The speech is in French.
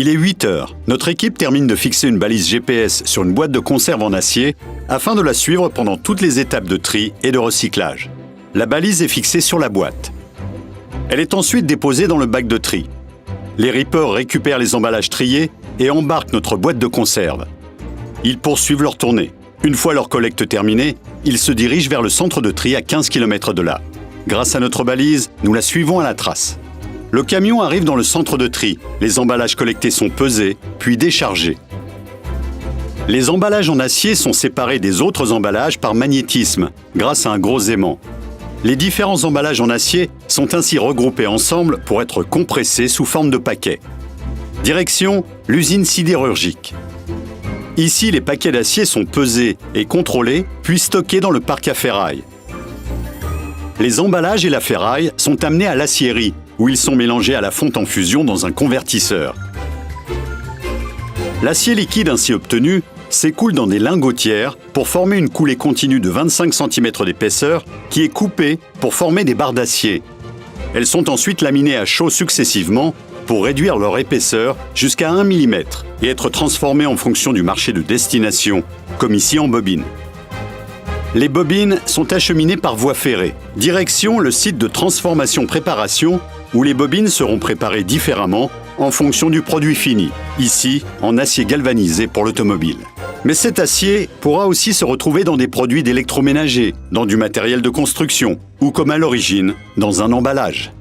Il est 8 heures. Notre équipe termine de fixer une balise GPS sur une boîte de conserve en acier afin de la suivre pendant toutes les étapes de tri et de recyclage. La balise est fixée sur la boîte. Elle est ensuite déposée dans le bac de tri. Les rippers récupèrent les emballages triés et embarquent notre boîte de conserve. Ils poursuivent leur tournée. Une fois leur collecte terminée, ils se dirigent vers le centre de tri à 15 km de là. Grâce à notre balise, nous la suivons à la trace. Le camion arrive dans le centre de tri. Les emballages collectés sont pesés, puis déchargés. Les emballages en acier sont séparés des autres emballages par magnétisme, grâce à un gros aimant. Les différents emballages en acier sont ainsi regroupés ensemble pour être compressés sous forme de paquets. Direction l'usine sidérurgique. Ici, les paquets d'acier sont pesés et contrôlés, puis stockés dans le parc à ferraille. Les emballages et la ferraille sont amenés à l'aciérie, où ils sont mélangés à la fonte en fusion dans un convertisseur. L'acier liquide ainsi obtenu s'écoule dans des lingotières pour former une coulée continue de 25 cm d'épaisseur qui est coupée pour former des barres d'acier. Elles sont ensuite laminées à chaud successivement pour réduire leur épaisseur jusqu'à 1 mm et être transformées en fonction du marché de destination, comme ici en bobine. Les bobines sont acheminées par voie ferrée. Direction le site de transformation-préparation où les bobines seront préparées différemment en fonction du produit fini, ici en acier galvanisé pour l'automobile. Mais cet acier pourra aussi se retrouver dans des produits d'électroménager, dans du matériel de construction ou comme à l'origine, dans un emballage.